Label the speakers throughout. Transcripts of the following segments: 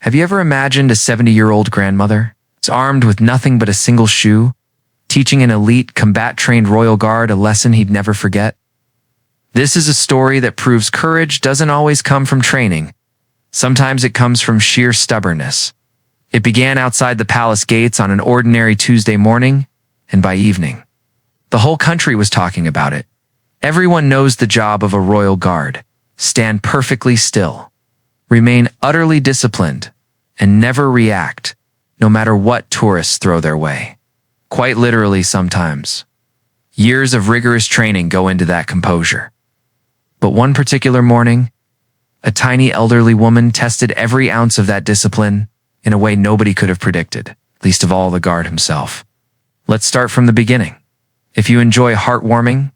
Speaker 1: Have you ever imagined a 70-year-old grandmother? It's armed with nothing but a single shoe, teaching an elite, combat-trained royal guard a lesson he'd never forget? This is a story that proves courage doesn't always come from training. Sometimes it comes from sheer stubbornness. It began outside the palace gates on an ordinary Tuesday morning, and by evening, the whole country was talking about it. Everyone knows the job of a royal guard. Stand perfectly still. Remain utterly disciplined, and never react, no matter what tourists throw their way. Quite literally sometimes. Years of rigorous training go into that composure. But one particular morning, a tiny elderly woman tested every ounce of that discipline in a way nobody could have predicted, least of all the guard himself. Let's start from the beginning. If you enjoy heartwarming,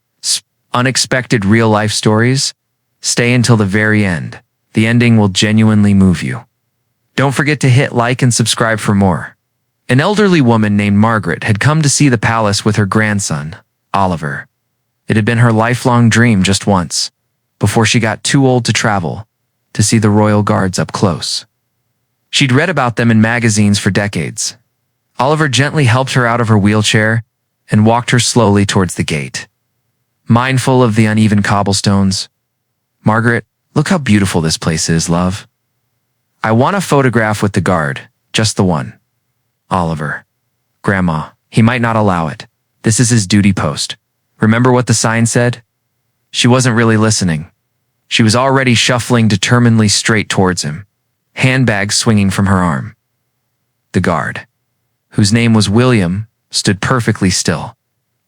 Speaker 1: unexpected real-life stories, stay until the very end. The ending will genuinely move you. Don't forget to hit like and subscribe for more. An elderly woman named Margaret had come to see the palace with her grandson, Oliver. It had been her lifelong dream just once, before she got too old to travel, to see the royal guards up close. She'd read about them in magazines for decades. Oliver gently helped her out of her wheelchair and walked her slowly towards the gate. Mindful of the uneven cobblestones, "Margaret, look how beautiful this place is, love. I want a photograph with the guard, just the one." "Oliver, Grandma, he might not allow it. This is his duty post. Remember what the sign said?" She wasn't really listening. She was already shuffling determinedly straight towards him, handbag swinging from her arm. The guard, whose name was William, stood perfectly still,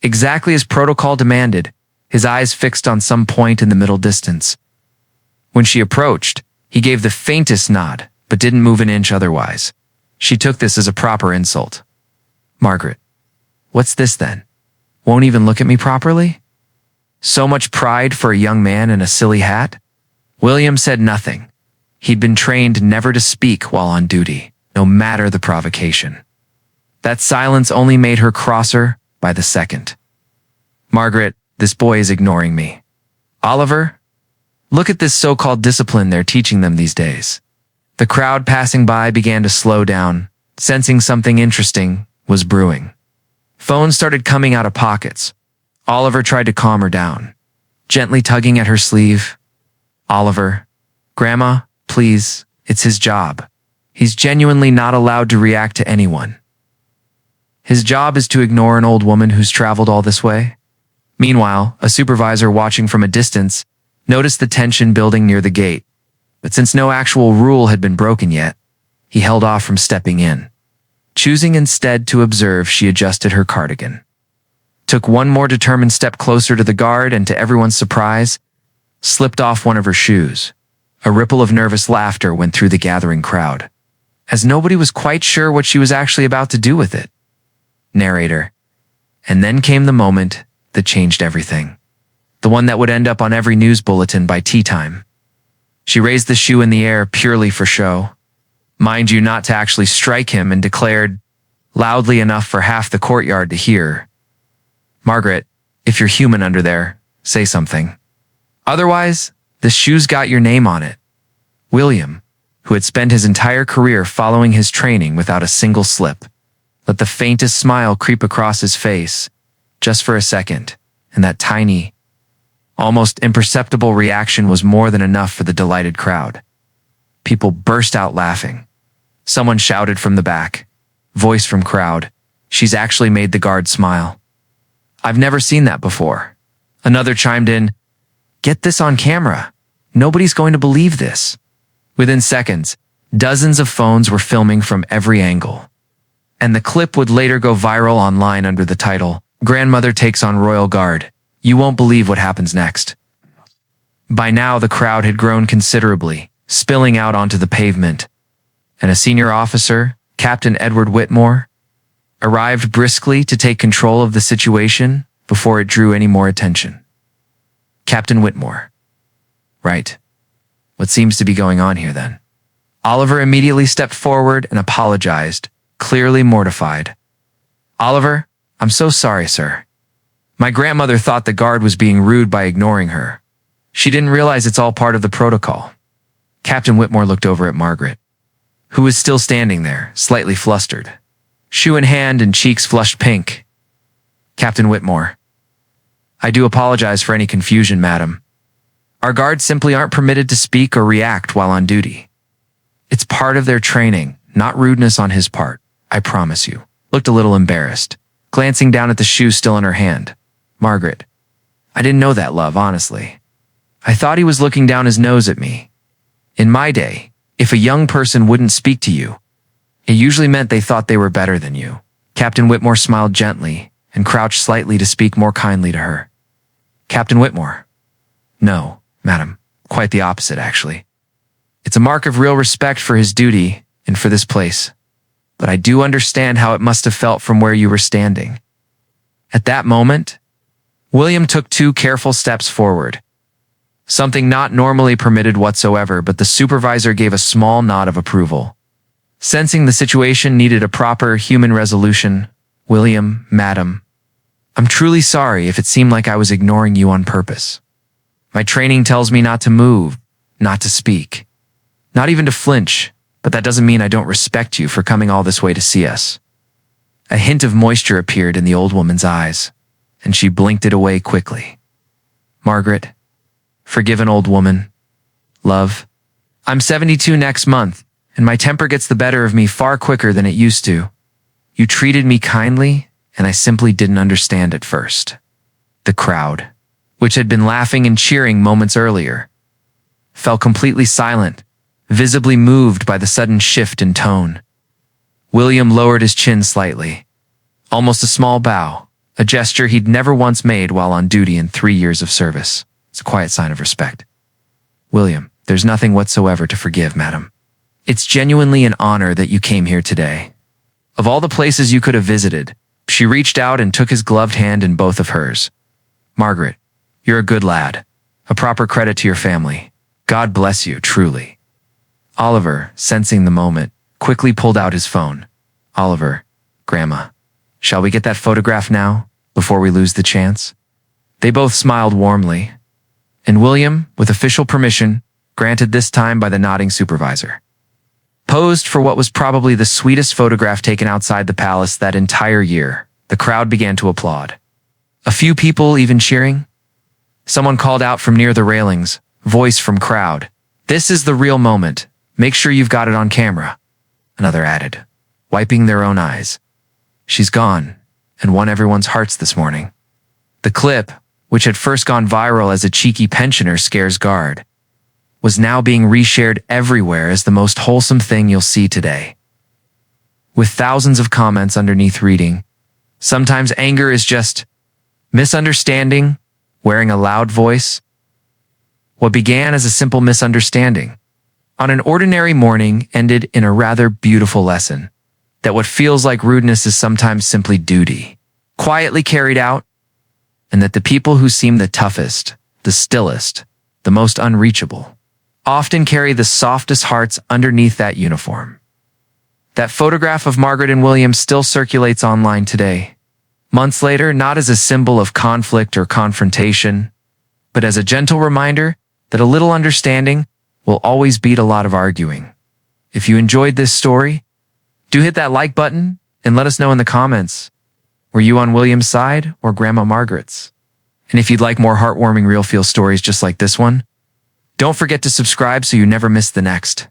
Speaker 1: exactly as protocol demanded, his eyes fixed on some point in the middle distance. When she approached, he gave the faintest nod, but didn't move an inch otherwise. She took this as a proper insult. "Margaret, what's this then? Won't even look at me properly? So much pride for a young man in a silly hat?" William said nothing. He'd been trained never to speak while on duty, no matter the provocation. That silence only made her crosser by the second. "Margaret, this boy is ignoring me. Oliver, look at this so-called discipline they're teaching them these days." The crowd passing by began to slow down, sensing something interesting was brewing. Phones started coming out of pockets. Oliver tried to calm her down, gently tugging at her sleeve. "Oliver, Grandma, please, it's his job. He's genuinely not allowed to react to anyone. His job is to ignore an old woman who's traveled all this way." Meanwhile, a supervisor watching from a distance noticed the tension building near the gate, but since no actual rule had been broken yet, he held off from stepping in. Choosing instead to observe, she adjusted her cardigan, took one more determined step closer to the guard, and to everyone's surprise, slipped off one of her shoes. A ripple of nervous laughter went through the gathering crowd, as nobody was quite sure what she was actually about to do with it. Narrator. And then came the moment that changed everything. The one that would end up on every news bulletin by tea time. She raised the shoe in the air purely for show. Mind you, not to actually strike him, and declared, loudly enough for half the courtyard to hear, "Margaret, if you're human under there, say something. Otherwise, the shoe's got your name on it." William, who had spent his entire career following his training without a single slip, let the faintest smile creep across his face, just for a second, and that tiny, almost imperceptible reaction was more than enough for the delighted crowd. People burst out laughing. Someone shouted from the back, voice from crowd, "She's actually made the guard smile." "I've never seen that before." Another chimed in, "Get this on camera. Nobody's going to believe this." Within seconds, dozens of phones were filming from every angle, and the clip would later go viral online under the title, "Grandmother Takes on Royal Guard. You won't believe what happens next." By now, the crowd had grown considerably, spilling out onto the pavement, and a senior officer, Captain Edward Whitmore, arrived briskly to take control of the situation before it drew any more attention. Captain Whitmore. Right. What seems to be going on here then? Oliver immediately stepped forward and apologized, clearly mortified. "Oliver, I'm so sorry, sir. My grandmother thought the guard was being rude by ignoring her. She didn't realize it's all part of the protocol." Captain Whitmore looked over at Margaret, who was still standing there, slightly flustered, shoe in hand and cheeks flushed pink. "Captain Whitmore, I do apologize for any confusion, madam. Our guards simply aren't permitted to speak or react while on duty. It's part of their training, not rudeness on his part, I promise you." Looked a little embarrassed, glancing down at the shoe still in her hand. "Margaret, I didn't know that, love, honestly. I thought he was looking down his nose at me. In my day, if a young person wouldn't speak to you, it usually meant they thought they were better than you." Captain Whitmore smiled gently and crouched slightly to speak more kindly to her. "Captain Whitmore? No, madam. Quite the opposite, actually. It's a mark of real respect for his duty and for this place. But I do understand how it must have felt from where you were standing." At that moment, William took 2 careful steps forward. Something not normally permitted whatsoever, but the supervisor gave a small nod of approval. Sensing the situation needed a proper human resolution, "William, madam, I'm truly sorry if it seemed like I was ignoring you on purpose. My training tells me not to move, not to speak, not even to flinch, but that doesn't mean I don't respect you for coming all this way to see us." A hint of moisture appeared in the old woman's eyes, and she blinked it away quickly. "Margaret, forgive an old woman. Love, I'm 72 next month, and my temper gets the better of me far quicker than it used to. You treated me kindly, and I simply didn't understand at first." The crowd, which had been laughing and cheering moments earlier, fell completely silent, visibly moved by the sudden shift in tone. William lowered his chin slightly, almost a small bow, a gesture he'd never once made while on duty in 3 years of service. It's a quiet sign of respect. "William, there's nothing whatsoever to forgive, madam. It's genuinely an honor that you came here today. Of all the places you could have visited," she reached out and took his gloved hand in both of hers. "Margaret, you're a good lad, a proper credit to your family. God bless you, truly." Oliver, sensing the moment, quickly pulled out his phone. "Oliver, Grandma, shall we get that photograph now, before we lose the chance?" They both smiled warmly, and William, with official permission, granted this time by the nodding supervisor, posed for what was probably the sweetest photograph taken outside the palace that entire year. The crowd began to applaud, a few people even cheering. Someone called out from near the railings, voice from crowd, "This is the real moment. Make sure you've got it on camera." Another added, wiping their own eyes, "She's gone and won everyone's hearts this morning." The clip, which had first gone viral as a cheeky pensioner scares guard, was now being reshared everywhere as the most wholesome thing you'll see today. With thousands of comments underneath reading, "Sometimes anger is just misunderstanding, wearing a loud voice." What began as a simple misunderstanding on an ordinary morning ended in a rather beautiful lesson that what feels like rudeness is sometimes simply duty, quietly carried out, and that the people who seem the toughest, the stillest, the most unreachable, often carry the softest hearts underneath that uniform. That photograph of Margaret and William still circulates online today, months later, not as a symbol of conflict or confrontation, but as a gentle reminder that a little understanding will always beat a lot of arguing. If you enjoyed this story, do hit that like button and let us know in the comments. Were you on William's side or Grandma Margaret's? And if you'd like more heartwarming real feel stories just like this one, don't forget to subscribe so you never miss the next.